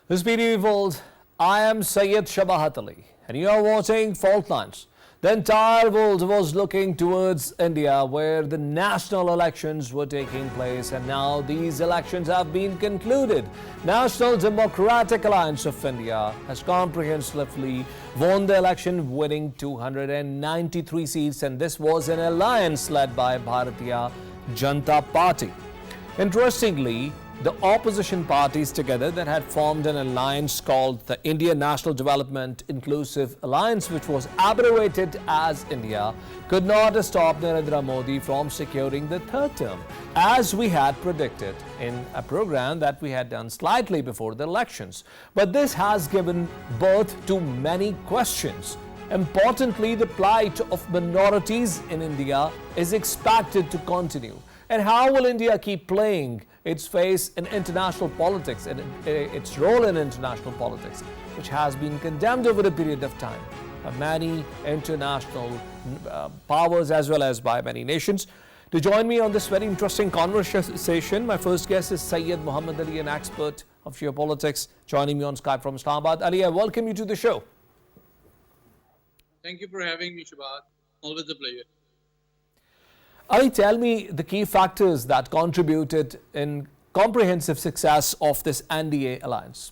This BTV World, I am Syed Shabahat Ali and you are watching Fault Lines. The entire world was looking towards India where the national elections were taking place, and now these elections have been concluded. National Democratic Alliance of India has comprehensively won the election, winning 293 seats, and this was an alliance led by Bharatiya Janata Party. Interestingly, the opposition parties together that had formed an alliance called the Indian National Development Inclusive Alliance, which was abbreviated as India, could not stop Narendra Modi from securing the third term, as we had predicted in a program that we had done slightly before the elections. But this has given birth to many questions. Importantly, the plight of minorities in India is expected to continue. And how will India keep playing its face in international politics and its role in international politics, which has been condemned over a period of time by many international powers as well as by many nations? To join me on this very interesting conversation, my first guest is Syed Muhammad Ali, an expert of geopolitics, joining me on Skype from Islamabad. Ali, I welcome you to the show. Thank you for having me, Shabahat. Always a pleasure. Ali, tell me the key factors that contributed in comprehensive success of this NDA alliance.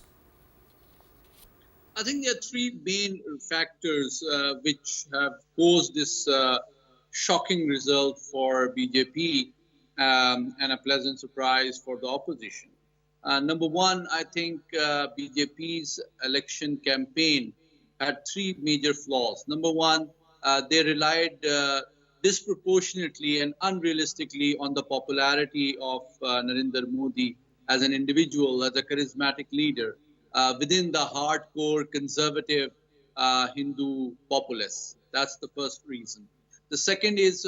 I think there are three main factors which have caused this shocking result for BJP and a pleasant surprise for the opposition. Number one, I think BJP's election campaign had three major flaws. Number one, they relied disproportionately and unrealistically on the popularity of Narendra Modi as an individual, as a charismatic leader within the hardcore conservative Hindu populace. That's the first reason. The second is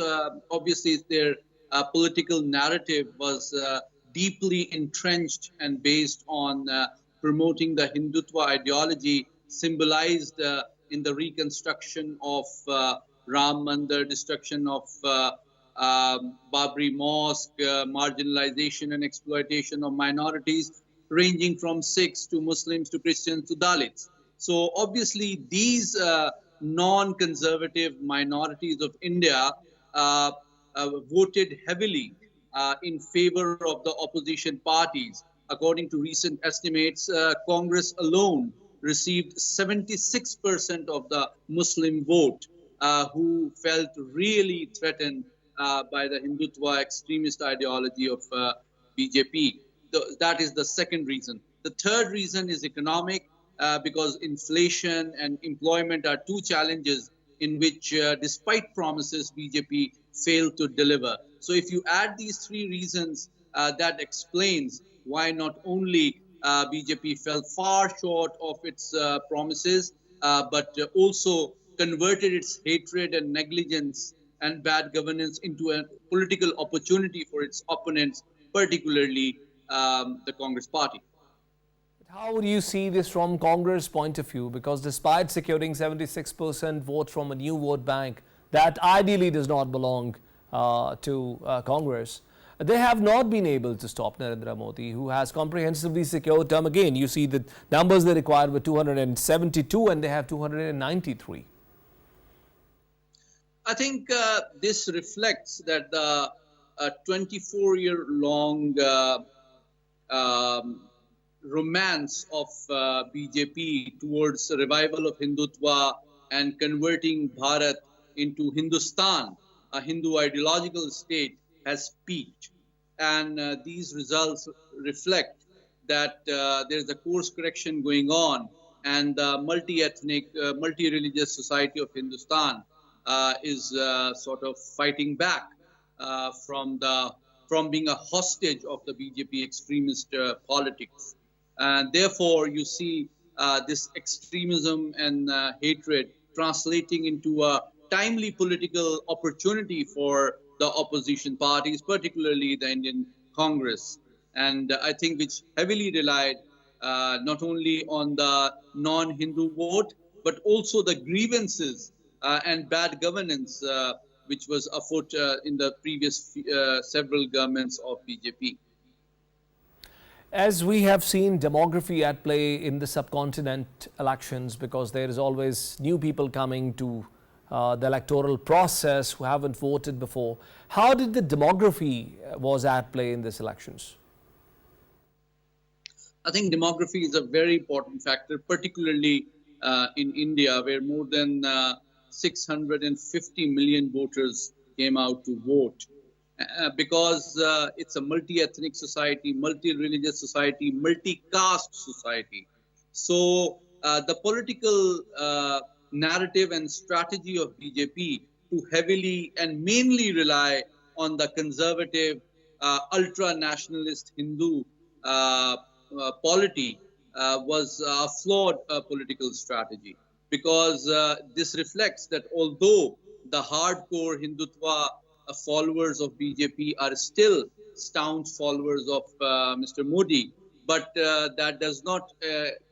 obviously their political narrative was deeply entrenched and based on promoting the Hindutva ideology symbolized in the reconstruction of Ram Mandir, destruction of Babri Mosque, marginalization and exploitation of minorities, ranging from Sikhs to Muslims to Christians to Dalits. So obviously these non-conservative minorities of India voted heavily in favor of the opposition parties. According to recent estimates, Congress alone received 76% of the Muslim vote. Who felt really threatened by the Hindutva extremist ideology of BJP. That is the second reason. The third reason is economic, because inflation and employment are two challenges in which, despite promises, BJP failed to deliver. So if you add these three reasons, that explains why not only BJP fell far short of its promises, but also converted its hatred and negligence and bad governance into a political opportunity for its opponents, particularly the Congress party. How do you see this from Congress' point of view? Because despite securing 76% vote from a new vote bank that ideally does not belong to Congress, they have not been able to stop Narendra Modi, who has comprehensively secured term again. You see the numbers they required were 272 and they have 293. I think this reflects that the 24-year-long romance of BJP towards the revival of Hindutva and converting Bharat into Hindustan, a Hindu ideological state, has peaked. And these results reflect that there's a course correction going on, and the multi-ethnic, multi-religious society of Hindustan is sort of fighting back from being a hostage of the BJP extremist politics. And therefore, you see this extremism and hatred translating into a timely political opportunity for the opposition parties, particularly the Indian Congress. And I think which heavily relied not only on the non-Hindu vote, but also the grievances and bad governance which was afoot in the previous several governments of BJP. As we have seen demography at play in the subcontinent elections, because there is always new people coming to the electoral process who haven't voted before. How did the demography was at play in these elections? I think demography is a very important factor, particularly in India, where more than 650 million voters came out to vote. Because it's a multi-ethnic society, multi-religious society, multi-caste society. So the political narrative and strategy of BJP to heavily and mainly rely on the conservative, ultra-nationalist Hindu polity was a flawed political strategy, because this reflects that although the hardcore Hindutva followers of BJP are still staunch followers of Mr. Modi, but that does not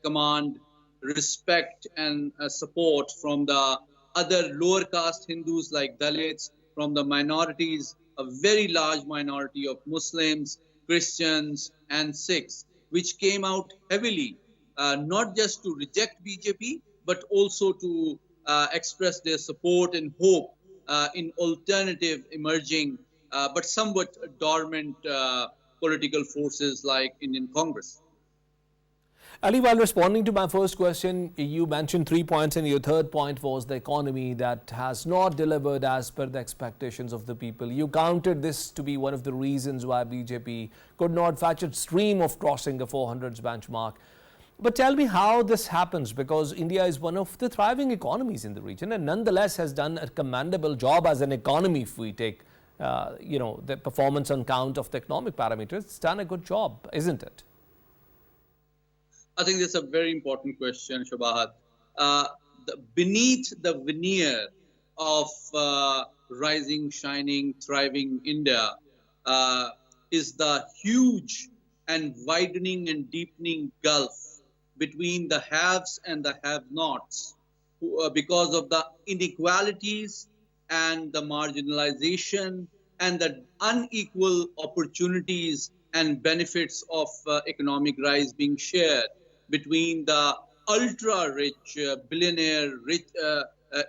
command respect and support from the other lower caste Hindus like Dalits, from the minorities, a very large minority of Muslims, Christians, and Sikhs, which came out heavily, not just to reject BJP, but also to express their support and hope in alternative emerging, but somewhat dormant political forces like Indian Congress. Ali, while responding to my first question, you mentioned 3 points, and your third point was the economy that has not delivered as per the expectations of the people. You counted this to be one of the reasons why BJP could not fetch a stream of crossing the 400s benchmark. But tell me how this happens, because India is one of the thriving economies in the region and nonetheless has done a commendable job as an economy. If we take, the performance on count of the economic parameters, it's done a good job, isn't it? I think that's a very important question, Shabahat. Beneath the veneer of rising, shining, thriving India is the huge and widening and deepening gulf between the haves and the have-nots, because of the inequalities and the marginalization and the unequal opportunities and benefits of economic rise being shared between the ultra-rich, billionaire rich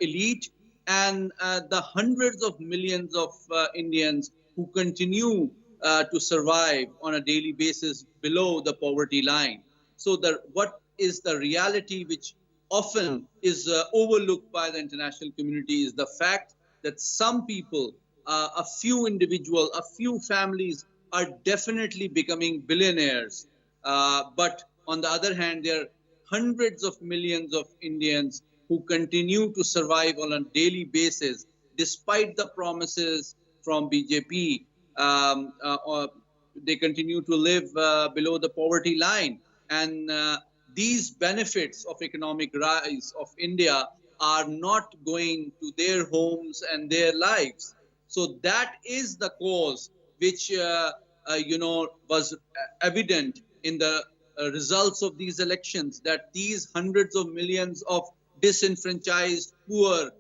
elite and the hundreds of millions of Indians who continue to survive on a daily basis below the poverty line. So what is the reality which often is overlooked by the international community is the fact that some people, a few individuals, a few families are definitely becoming billionaires. But on the other hand, there are hundreds of millions of Indians who continue to survive on a daily basis despite the promises from BJP. They continue to live below the poverty line. And these benefits of economic rise of India are not going to their homes and their lives. So that is the cause which was evident in the results of these elections, that these hundreds of millions of disenfranchised, poor,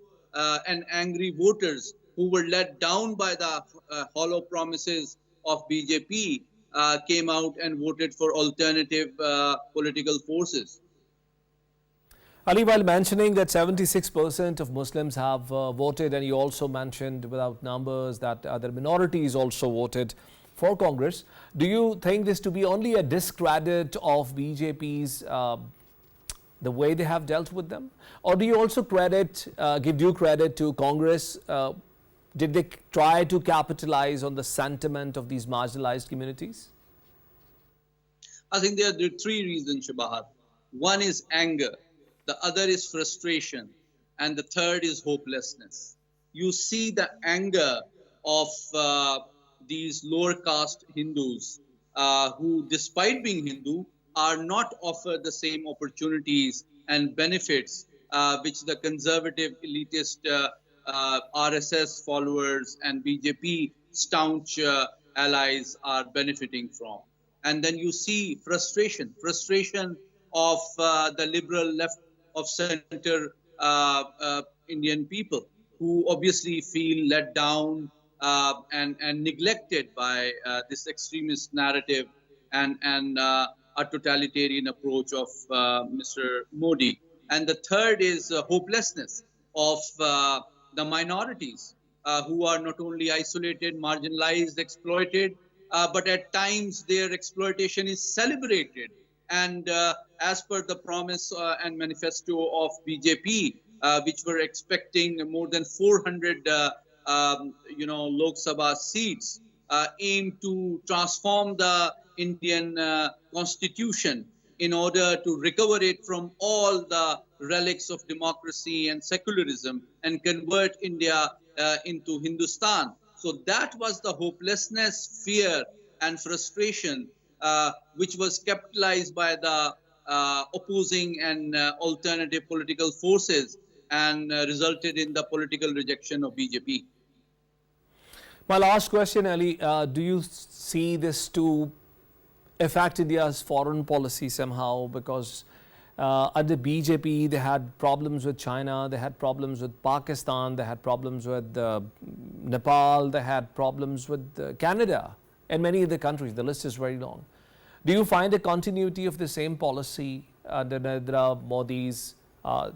and angry voters who were let down by the hollow promises of BJP came out and voted for alternative political forces. Ali, while mentioning that 76% of Muslims have voted, and you also mentioned without numbers that other minorities also voted for Congress, do you think this to be only a discredit of BJP's the way they have dealt with them? Or do you also give due credit to Congress? Did they try to capitalize on the sentiment of these marginalized communities? I think there are three reasons, Shabahat. One is anger, the other is frustration, and the third is hopelessness. You see the anger of these lower caste Hindus who, despite being Hindu, are not offered the same opportunities and benefits which the conservative elitist RSS followers and BJP staunch allies are benefiting from. And then you see frustration of the liberal left of center Indian people who obviously feel let down and neglected by this extremist narrative and a totalitarian approach of Mr. Modi. And the third is hopelessness of the minorities who are not only isolated, marginalized, exploited, but at times their exploitation is celebrated. And as per the promise and manifesto of BJP, which were expecting more than 400, Lok Sabha seats, aim to transform the Indian constitution in order to recover it from all the relics of democracy and secularism and convert India into Hindustan. So that was the hopelessness, fear, and frustration which was capitalized by the opposing and alternative political forces and resulted in the political rejection of BJP. My last question, Ali, do you see this to affect India's foreign policy somehow? Because under BJP, they had problems with China, they had problems with Pakistan, they had problems with Nepal, they had problems with Canada and many other countries. The list is very long. Do you find a continuity of the same policy under Narendra Modi's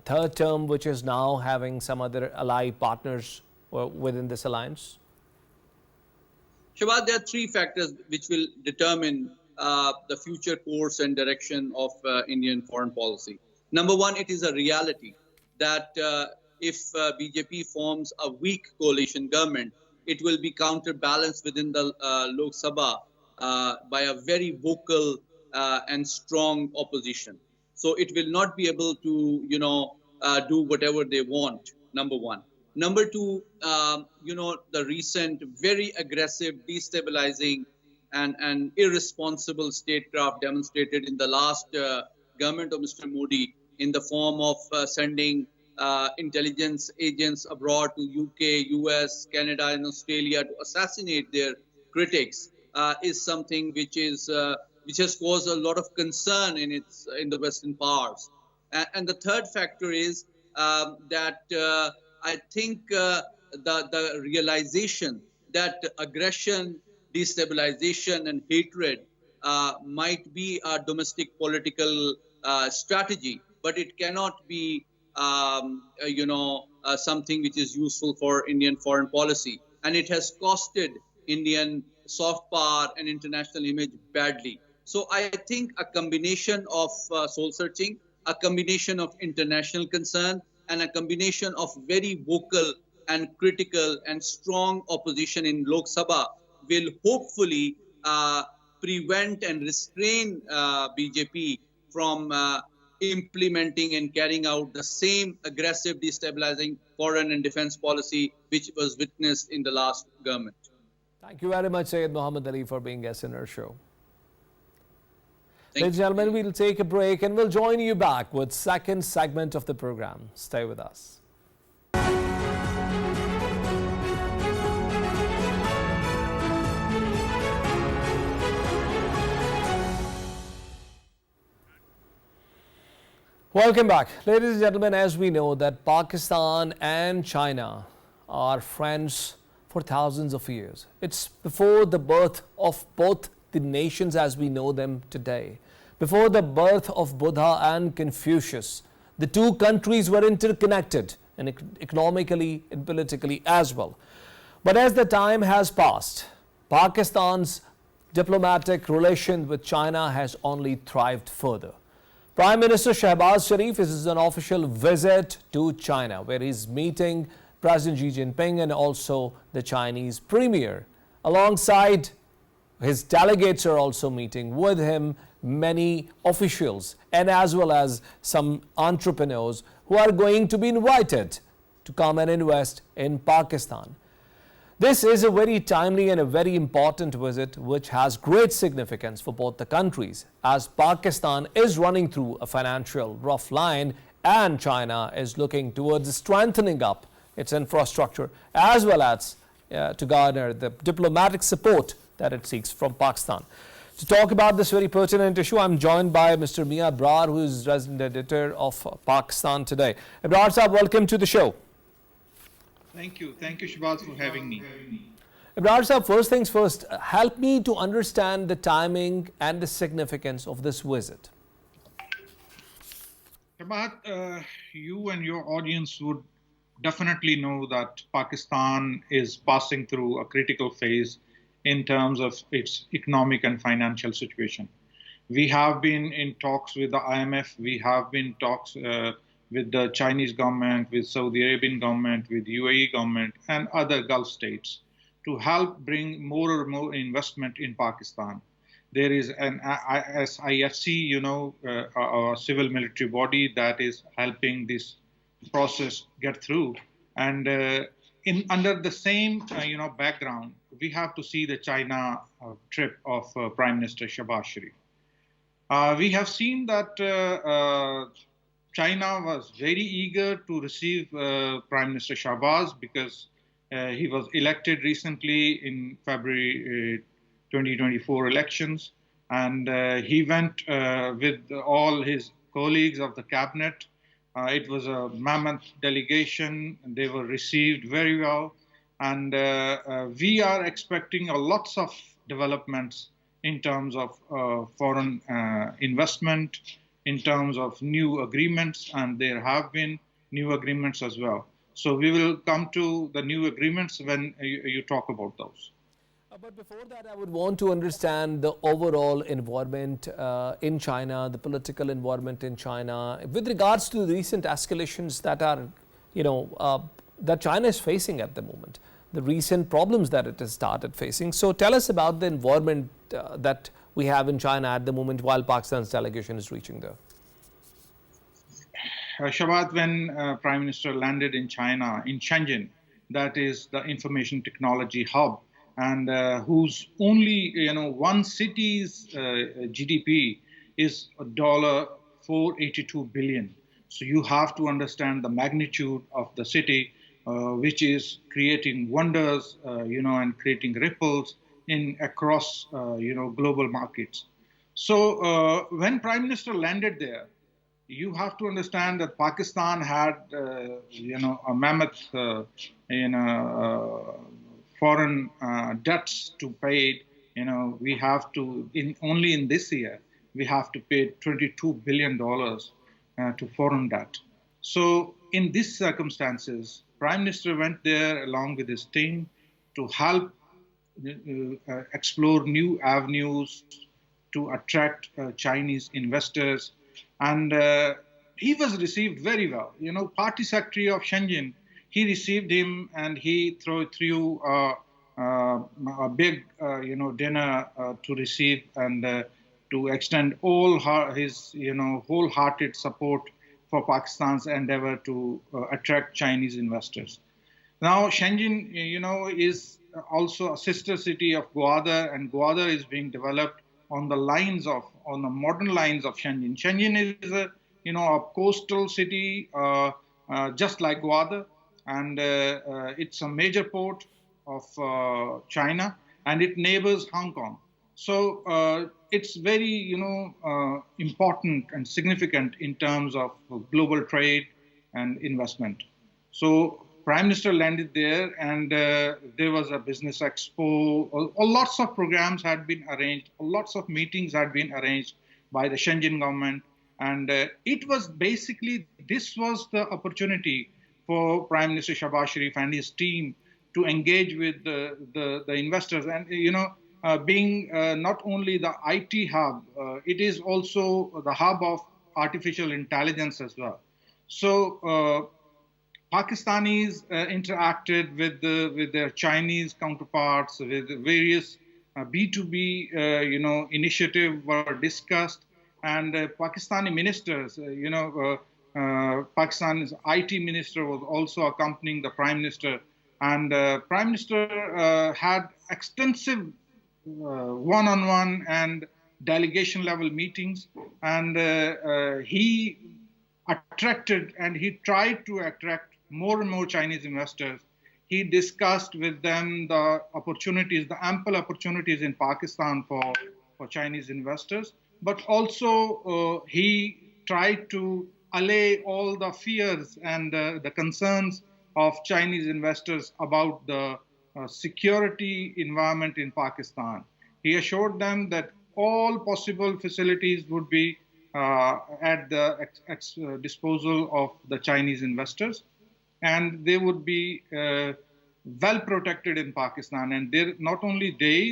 third term, which is now having some other ally partners within this alliance? Shabbat, there are three factors which will determine the future course and direction of Indian foreign policy. Number one, it is a reality that if BJP forms a weak coalition government, it will be counterbalanced within the Lok Sabha by a very vocal and strong opposition. So it will not be able to, do whatever they want, number one. Number two, the recent very aggressive, destabilizing and irresponsible statecraft demonstrated in the last government of Mr. Modi in the form of sending intelligence agents abroad to UK, US, Canada, and Australia to assassinate their critics is something which has caused a lot of concern in the Western powers. And the third factor is that I think the realization that aggression, destabilization, and hatred might be a domestic political strategy, but it cannot be, something which is useful for Indian foreign policy. And it has costed Indian soft power and international image badly. So I think a combination of soul searching, a combination of international concern, and a combination of very vocal and critical and strong opposition in Lok Sabha will hopefully prevent and restrain BJP from implementing and carrying out the same aggressive, destabilizing foreign and defense policy which was witnessed in the last government. Thank you very much, Syed Muhammad Ali, for being guest in our show. Thank Ladies and gentlemen, we'll take a break and we'll join you back with second segment of the program. Stay with us. Welcome back. Ladies and gentlemen, as we know that Pakistan and China are friends for thousands of years. It's before the birth of both the nations as we know them today. Before the birth of Buddha and Confucius, the two countries were interconnected and economically and politically as well. But as the time has passed, Pakistan's diplomatic relation with China has only thrived further. Prime Minister Shehbaz Sharif is on an official visit to China, where he's meeting President Xi Jinping and also the Chinese Premier. Alongside his delegates are also meeting with him many officials and as well as some entrepreneurs who are going to be invited to come and invest in Pakistan. This is a very timely and a very important visit which has great significance for both the countries, as Pakistan is running through a financial rough line and China is looking towards strengthening up its infrastructure as well as to garner the diplomatic support that it seeks from Pakistan. To talk about this very pertinent issue, I'm joined by Mr. Miyan Ibrar, who is resident editor of Pakistan Today. Ibrar Sahab, welcome to the show. Thank you. Thank you, Shabahat, for having me. Ibrar sir, first things first, help me to understand the timing and the significance of this visit. Shabahat, you and your audience would definitely know that Pakistan is passing through a critical phase in terms of its economic and financial situation. We have been in talks with the IMF, we have been in talks with the Chinese government, with Saudi Arabian government, with UAE government, and other Gulf states to help bring more and more investment in Pakistan. There is an IFC, a civil military body that is helping this process get through. And in under the same background, we have to see the China trip of Prime Minister Shahbaz Sharif. We have seen that China was very eager to receive Prime Minister Shahbaz because he was elected recently in February 2024 elections, and he went with all his colleagues of the cabinet. It was a mammoth delegation, and they were received very well. And we are expecting lots of developments in terms of foreign investment, in terms of new agreements, and there have been new agreements as well. So we will come to the new agreements when you talk about those. But before that, I would want to understand the overall environment in China, the political environment in China, with regards to the recent escalations that are, that China is facing at the moment, the recent problems that it has started facing. So tell us about the environment that we have in China at the moment while Pakistan's delegation is reaching there. Shabahat, when Prime Minister landed in China, in Shenzhen, that is the information technology hub, and whose only one city's GDP is $482 billion. So you have to understand the magnitude of the city, which is creating wonders, and creating ripples in across global markets. So when Prime Minister landed there, you have to understand that Pakistan had a mammoth foreign debts to pay. We have to only in this year we have to pay $22 billion to foreign debt. So in these circumstances, Prime Minister went there along with his team to help explore new avenues to attract Chinese investors, and he was received very well. Party secretary of Shenzhen, he received him, and he threw a big dinner to receive and to extend all his wholehearted support for Pakistan's endeavor to attract Chinese investors. Now Shenzhen, is also a sister city of Gwadar, and Gwadar is being developed on the modern lines of Shenzhen. Shenzhen is a coastal city, just like Gwadar, and it's a major port of China, and it neighbors Hong Kong. So it's very important and significant in terms of global trade and investment. So Prime Minister landed there, and there was a business expo. Lots of programs had been arranged. Lots of meetings had been arranged by the Shenzhen government. And it was basically, this was the opportunity for Prime Minister Shahbaz Sharif and his team to engage with the investors. And, being not only the IT hub, it is also the hub of artificial intelligence as well. So Pakistanis interacted with their Chinese counterparts, with various B2B, initiatives were discussed, and Pakistani ministers, Pakistan's IT minister was also accompanying the Prime Minister, and Prime Minister had extensive one-on-one and delegation level meetings, and he attracted and he tried to attract more and more Chinese investors. He discussed with them the opportunities, the ample opportunities in Pakistan for Chinese investors, but also he tried to allay all the fears and the concerns of Chinese investors about the security environment in Pakistan. He assured them that all possible facilities would be at the disposal of the Chinese investors, and they would be well protected in Pakistan. And not only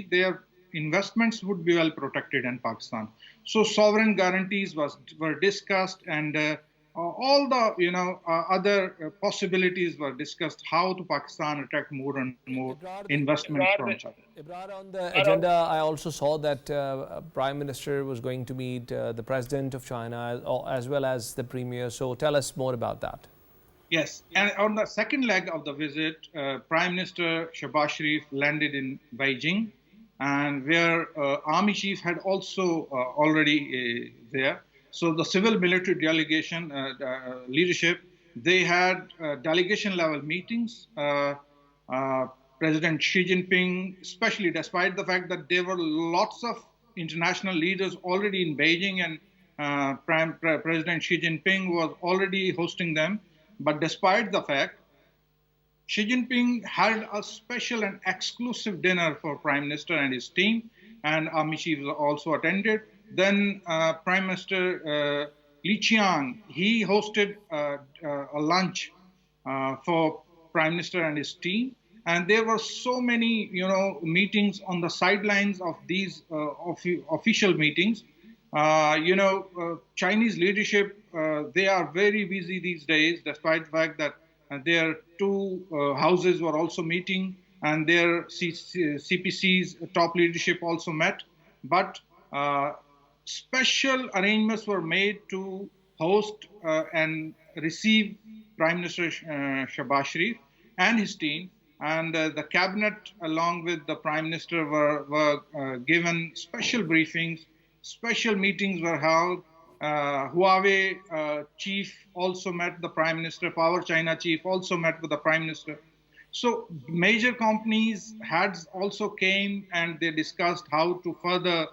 their investments would be well protected in Pakistan. So sovereign guarantees were discussed, and all the other possibilities were discussed, how to Pakistan attract more and more investments from China. Ibrar, on the agenda, I also saw that Prime Minister was going to meet the President of China as well as the Premier. So tell us more about that. Yes, and on the second leg of the visit, Prime Minister Shehbaz Sharif landed in Beijing, and where Army Chief had also already there. So the civil military delegation leadership, they had delegation level meetings. President Xi Jinping, especially despite the fact that there were lots of international leaders already in Beijing, and President Xi Jinping was already hosting them. But despite the fact, Xi Jinping had a special and exclusive dinner for Prime Minister and his team, and Army Chief also attended. Then Prime Minister Li Qiang, he hosted a lunch for Prime Minister and his team. And there were so many, meetings on the sidelines of these official meetings. Chinese leadership, they are very busy these days, despite the fact that their two houses were also meeting, and their CPC's top leadership also met. But special arrangements were made to host and receive Prime Minister Shehbaz Sharif and his team. And the cabinet, along with the Prime Minister, were given special briefings. Special meetings were held. Huawei chief also met the Prime Minister. Power China chief also met with the Prime Minister. So major companies heads also came, and they discussed how to further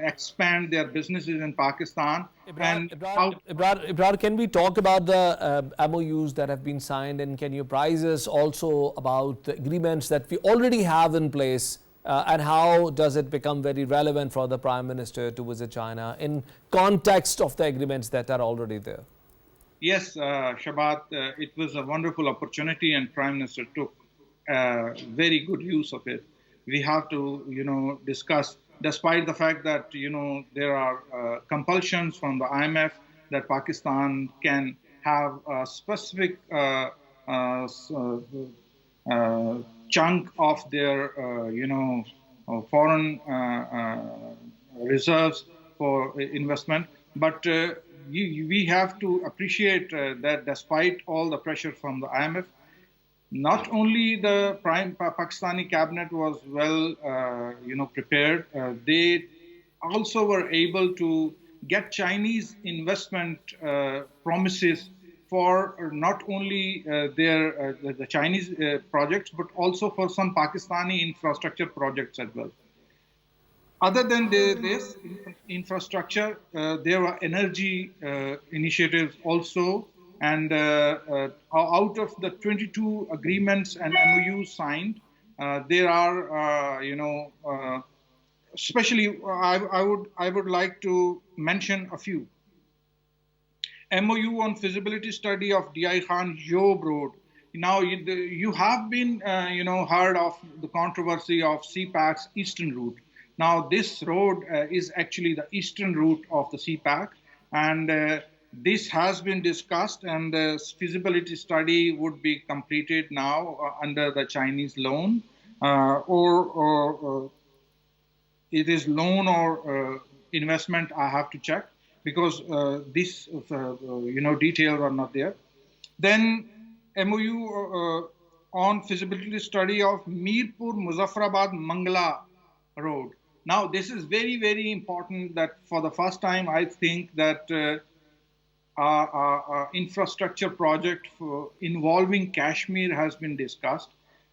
expand their businesses in Pakistan. Ibrar, can we talk about the MOUs that have been signed, and can you apprise us also about the agreements that we already have in place, and how does it become very relevant for the Prime Minister to visit China in context of the agreements that are already there? Yes, Shabat, it was a wonderful opportunity, and Prime Minister took very good use of it. We have to, discuss, despite the fact that, there are compulsions from the IMF that Pakistan can have a specific chunk of their, foreign reserves for investment. But we have to appreciate that despite all the pressure from the IMF, not only the Pakistani cabinet was well, prepared, they also were able to get Chinese investment promises for not only the Chinese projects, but also for some Pakistani infrastructure projects as well. Other than this infrastructure, there were energy initiatives also. And out of the 22 agreements and MOUs signed, there are, especially I would like to mention a few. MOU on feasibility study of DI Khan Yob Road. Now you have been, heard of the controversy of CPAC's eastern route. Now this road is actually the eastern route of the CPAC, and this has been discussed, and the feasibility study would be completed now under the Chinese loan, or it is loan or investment. I have to check, because this details are not there. Then MOU on feasibility study of Mirpur Muzaffarabad Mangala Road. Now this is very, very important, that for the first time I think that infrastructure project involving Kashmir has been discussed,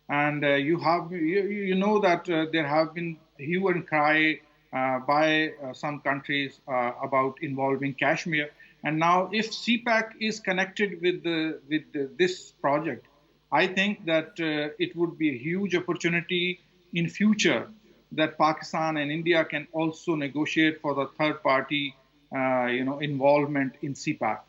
and you know that there have been hue and cry by some countries about involving Kashmir. And now if CPAC is connected with this project, I think that it would be a huge opportunity in future that Pakistan and India can also negotiate for the third party, involvement in CPAC.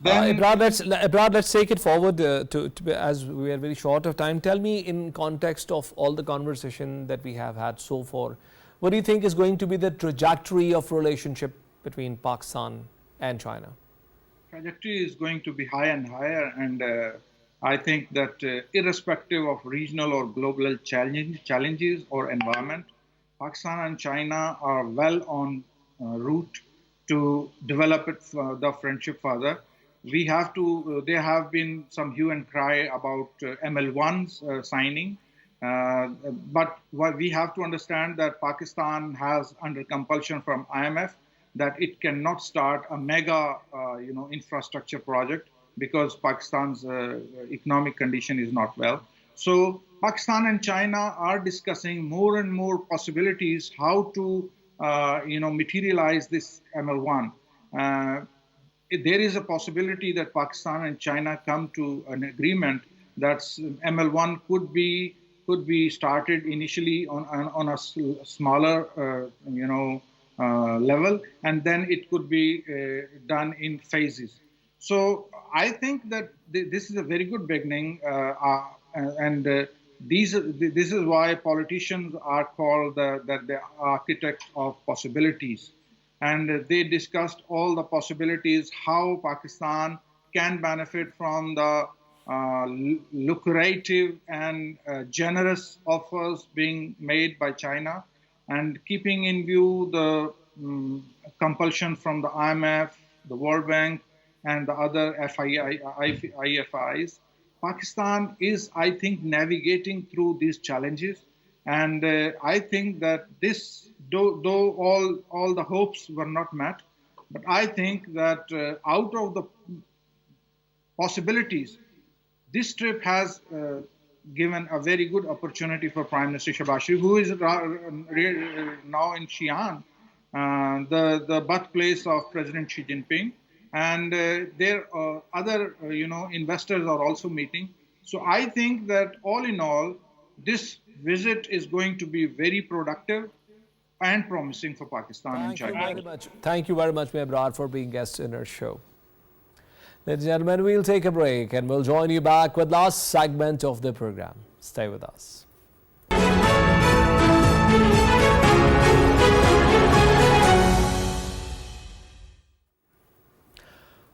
Then, Ibrar, let's take it forward as we are very short of time. Tell me, in context of all the conversation that we have had so far, what do you think is going to be the trajectory of relationship between Pakistan and China? trajectory is going to be higher and higher, and I think that irrespective of regional or global challenges or environment, Pakistan and China are well on route to develop the friendship further. We have to. There have been some hue and cry about ML1's signing, but what we have to understand that Pakistan has under compulsion from IMF that it cannot start a mega, infrastructure project because Pakistan's economic condition is not well. So Pakistan and China are discussing more and more possibilities how to, materialize this ML1. There is a possibility that Pakistan and China come to an agreement that ML1 could be started initially on a smaller, level, and then it could be done in phases. So I think that this is a very good beginning, and this is why politicians are called the architect of possibilities. And they discussed all the possibilities how Pakistan can benefit from the lucrative and generous offers being made by China, and keeping in view the compulsion from the IMF, the World Bank, and the other IFIs. Pakistan is, I think, navigating through these challenges, and I think that this, though all the hopes were not met, but I think that out of the possibilities, this trip has given a very good opportunity for Prime Minister Shehbaz Sharif, who is now in Xi'an, the birthplace of President Xi Jinping, and there are other investors are also meeting. So I think that all in all, this visit is going to be very productive and promising for Pakistan and China. Thank you very much. Thank you very much, Ibrar, for being guest in our show. Ladies and gentlemen, we'll take a break and we'll join you back with last segment of the program. Stay with us.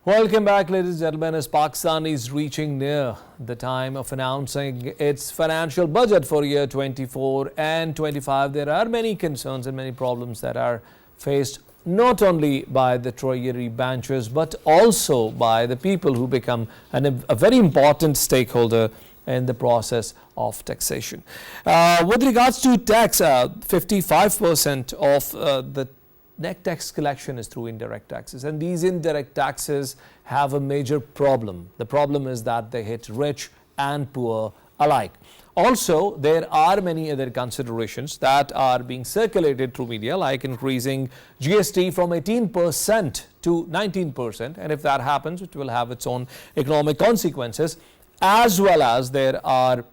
Welcome back, ladies and gentlemen. As Pakistan is reaching near the time of announcing its financial budget for year 24 and 25, there are many concerns and many problems that are faced not only by the treasury branches but also by the people who become a very important stakeholder in the process of taxation. With regards to tax, 55% of the net tax collection is through indirect taxes, and these indirect taxes have a major problem. The problem is that they hit rich and poor alike. Also, there are many other considerations that are being circulated through media, like increasing GST from 18% to 19%, and if that happens, it will have its own economic consequences, as well as there are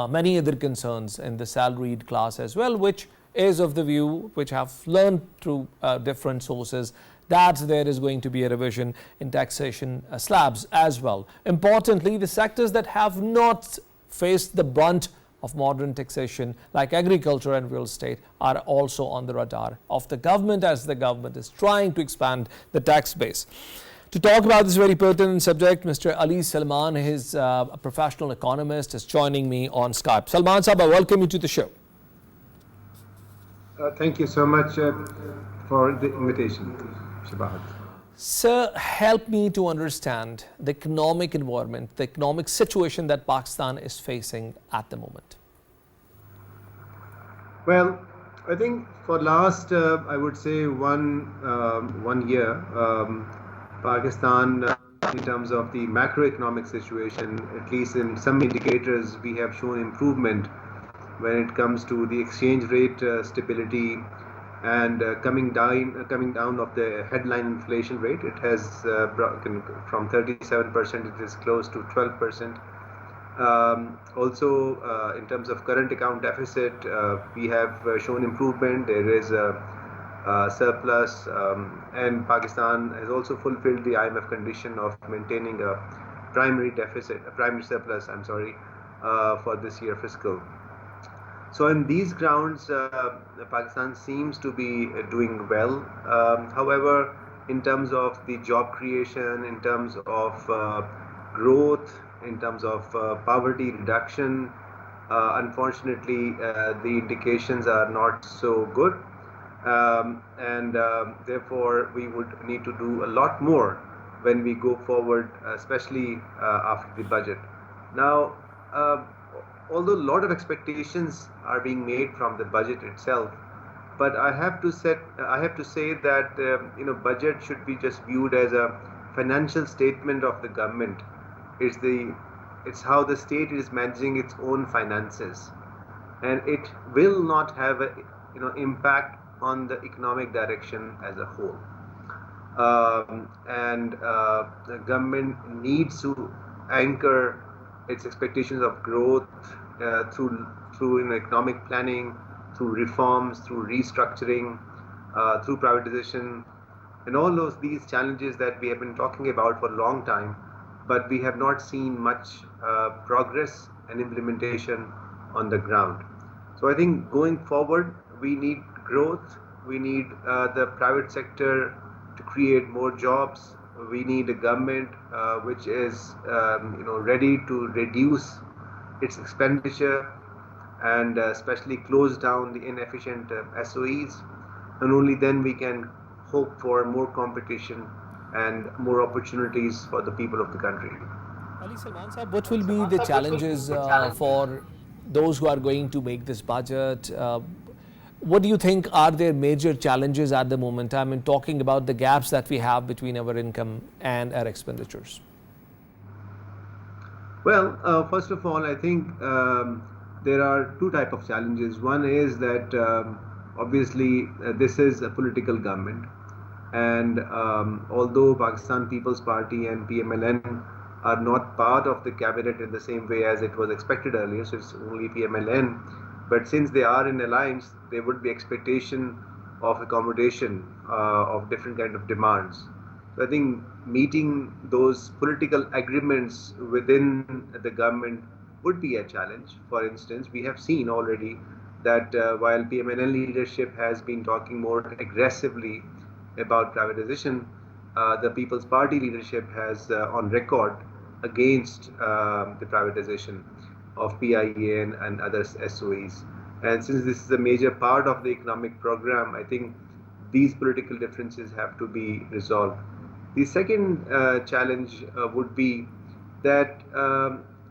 many other concerns in the salaried class as well, which is of the view, which have learned through different sources, that there is going to be a revision in taxation slabs as well. Importantly, the sectors that have not faced the brunt of modern taxation, like agriculture and real estate, are also on the radar of the government, as the government is trying to expand the tax base. To talk about this very pertinent subject, Mr. Ali Salman, is a professional economist, is joining me on Skype. Salman Sahab, I welcome you to the show. Thank you so much for the invitation, Shabahat. Sir, help me to understand the economic environment, the economic situation that Pakistan is facing at the moment. Well, I think for last, I would say one year, Pakistan, in terms of the macroeconomic situation, at least in some indicators, we have shown improvement when it comes to the exchange rate stability, And coming down of the headline inflation rate, it has broken from 37%, it is close to 12%. Also, in terms of current account deficit, we have shown improvement. There is a surplus, and Pakistan has also fulfilled the IMF condition of maintaining a primary surplus, for this year fiscal. So in these grounds, Pakistan seems to be doing well. However, in terms of the job creation, in terms of growth, in terms of poverty reduction, unfortunately, the indications are not so good. And therefore, we would need to do a lot more when we go forward, especially after the budget. Now, although a lot of expectations are being made from the budget itself, but I have to say that budget should be just viewed as a financial statement of the government. It's how the state is managing its own finances, and it will not have a impact on the economic direction as a whole. And the government needs to anchor its expectations of growth through economic planning, through reforms, through restructuring, through privatization, and all these challenges that we have been talking about for a long time, but we have not seen much progress and implementation on the ground. So I think going forward, we need growth. We need the private sector to create more jobs. We need a government which is ready to reduce its expenditure and especially close down the inefficient SOEs, and only then we can hope for more competition and more opportunities for the people of the country. Ali, Salman Sahib, what will be the challenges for those who are going to make this budget? What do you think are their major challenges at the moment? I mean, talking about the gaps that we have between our income and our expenditures. Well, first of all, I think there are two types of challenges. One is that obviously this is a political government, and although Pakistan People's Party and PMLN are not part of the cabinet in the same way as it was expected earlier, so it's only PMLN, but since they are in alliance, there would be expectation of accommodation of different kind of demands. So I think meeting those political agreements within the government would be a challenge. For instance, we have seen already that while PMNL leadership has been talking more aggressively about privatization, the People's Party leadership has on record against the privatization of PIA and other SOEs. And since this is a major part of the economic program, I think these political differences have to be resolved. The second challenge would be that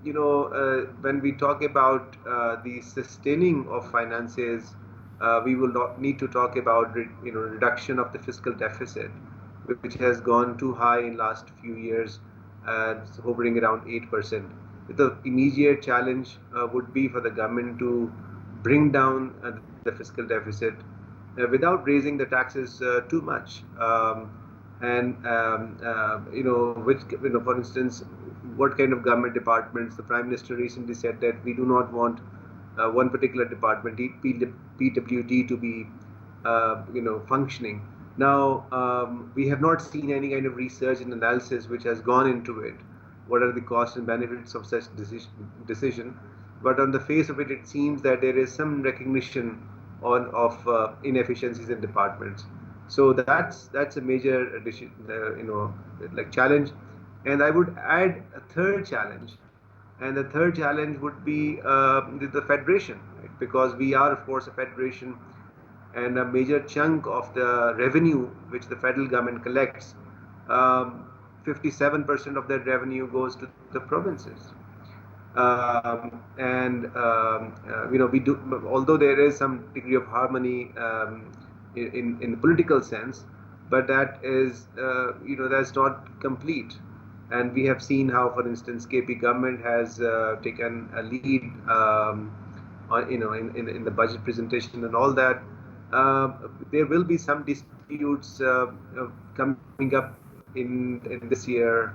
when we talk about the sustaining of finances, we will not need to talk about reduction of the fiscal deficit, which has gone too high in last few years, hovering around 8%. The immediate challenge would be for the government to bring down the fiscal deficit without raising the taxes too much. For instance, what kind of government departments? The Prime Minister recently said that we do not want one particular department, PWD, to be functioning. Now, we have not seen any kind of research and analysis which has gone into it. What are the costs and benefits of such decision? But on the face of it, it seems that there is some recognition of inefficiencies in departments. So that's a major addition, challenge. And I would add a third challenge, and the third challenge would be the federation, right? Because we are, of course, a federation, and a major chunk of the revenue which the federal government collects, 57% of that revenue goes to the provinces. We do, although there is some degree of harmony in the political sense, but that is that's not complete. And we have seen how, for instance, KP government has taken a lead in the budget presentation and all that, there will be some disputes coming up in this year,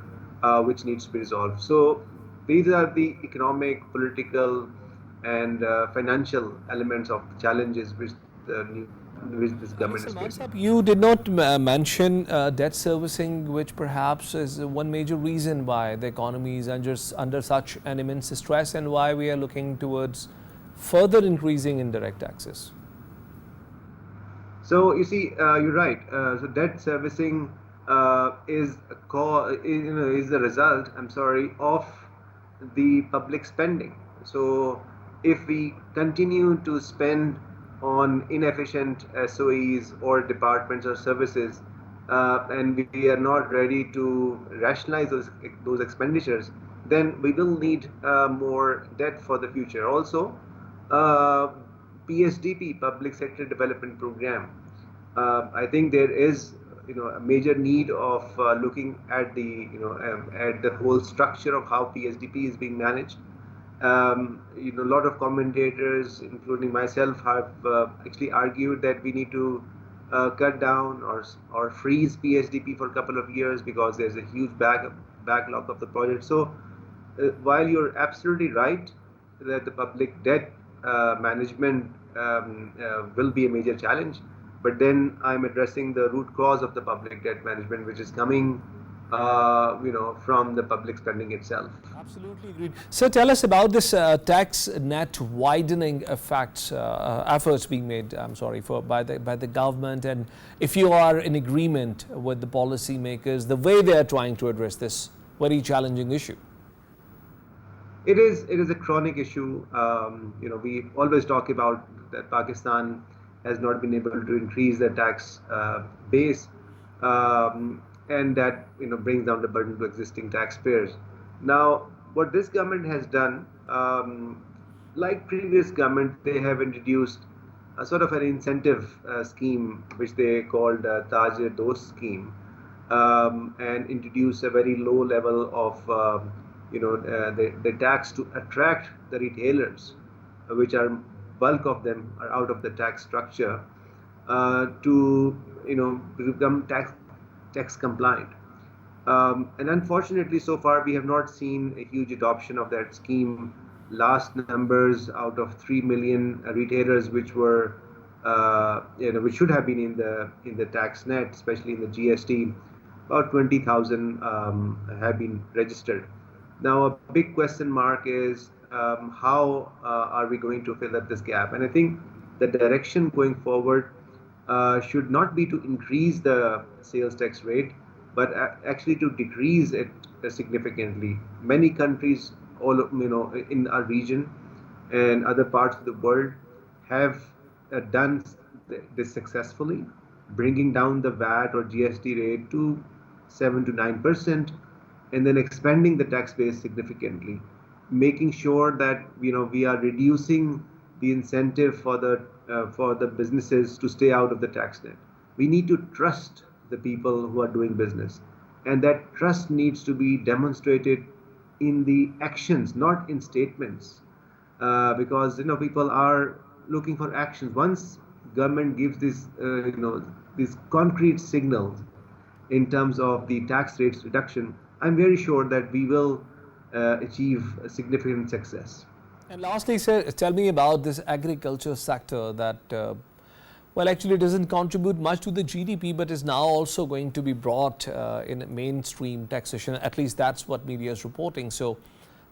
which needs to be resolved. So these are the economic, political, and financial elements of the challenges which this government is Salman facing. Sahab, you did not mention debt servicing, which perhaps is one major reason why the economy is under such an immense stress and why we are looking towards further increasing indirect taxes. So you see, you're right. So debt servicing is the result. I'm sorry, of the public spending. So if we continue to spend on inefficient SOEs or departments or services, and we are not ready to rationalize those expenditures, then we will need more debt for the future. Also, uh, PSDP, Public Sector Development Program. I think there is, a major need of looking at at the whole structure of how PSDP is being managed. A lot of commentators, including myself, have actually argued that we need to cut down or freeze PSDP for a couple of years because there's a huge backlog of the project. So while you're absolutely right that the public debt management will be a major challenge, but then I'm addressing the root cause of the public debt management, which is coming, from the public spending itself. Absolutely agreed. So tell us about this tax net widening efforts being made. I'm sorry by the government, and if you are in agreement with the policymakers, the way they are trying to address this very challenging issue. It is a chronic issue. We always talk about that Pakistan has not been able to increase the tax base, and that brings down the burden to existing taxpayers. Now, what this government has done, like previous government, they have introduced a sort of an incentive scheme which they called Taj-e-Dost scheme, and introduced a very low level of the tax to attract the retailers, which are bulk of them are out of the tax structure, to become tax compliant. And unfortunately, so far we have not seen a huge adoption of that scheme. Last numbers out of 3 million retailers, which were which should have been in the tax net, especially in the GST, about 20,000 have been registered. Now, a big question mark is how are we going to fill up this gap? And I think the direction going forward should not be to increase the sales tax rate, but actually to decrease it significantly. Many countries, all in our region and other parts of the world, have done this successfully, bringing down the VAT or GST rate to 7 to 9%, and then expanding the tax base significantly, making sure that we are reducing the incentive for the businesses to stay out of the tax net. We need to trust the people who are doing business, and that trust needs to be demonstrated in the actions, not in statements, because people are looking for actions. Once government gives these concrete signals in terms of the tax rates reduction, I'm very sure that we will achieve a significant success. And lastly, sir, tell me about this agriculture sector that, well, actually doesn't contribute much to the GDP, but is now also going to be brought in mainstream taxation. At least that's what media is reporting. So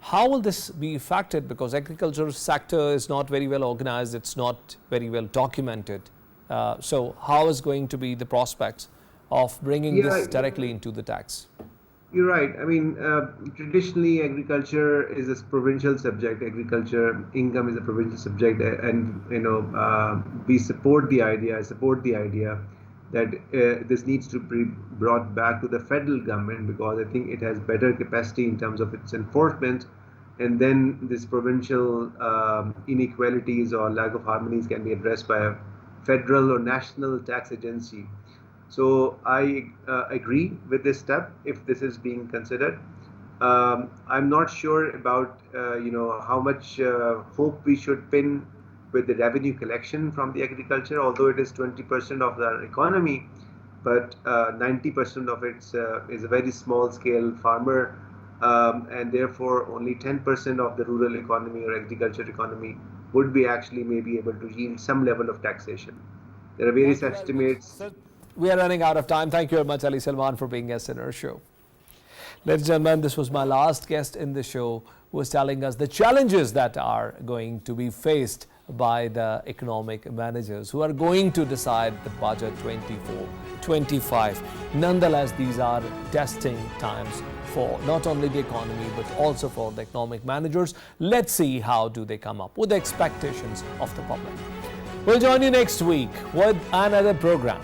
how will this be affected? Because agriculture sector is not very well organized. It's not very well documented. So how is going to be the prospects of bringing this directly into the tax? You're right. I mean, traditionally, agriculture is a provincial subject. Agriculture income is a provincial subject, and we support the idea. I support the idea that this needs to be brought back to the federal government, because I think it has better capacity in terms of its enforcement, and then this provincial inequalities or lack of harmonies can be addressed by a federal or national tax agency. So I agree with this step if this is being considered. I'm not sure about how much hope we should pin with the revenue collection from the agriculture, although it is 20% of the economy, but 90% of it is a very small scale farmer, and therefore only 10% of the rural economy or agriculture economy would be actually maybe able to yield some level of taxation. There are various Thank you very much, estimates. sir. We are running out of time. Thank you very much, Ali Salman, for being a guest in our show. Ladies and gentlemen, this was my last guest in the show who was telling us the challenges that are going to be faced by the economic managers who are going to decide the budget 24-25. Nonetheless, these are testing times for not only the economy but also for the economic managers. Let's see how do they come up with the expectations of the public. We'll join you next week with another program.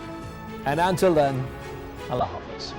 And until then, Allah Hafiz.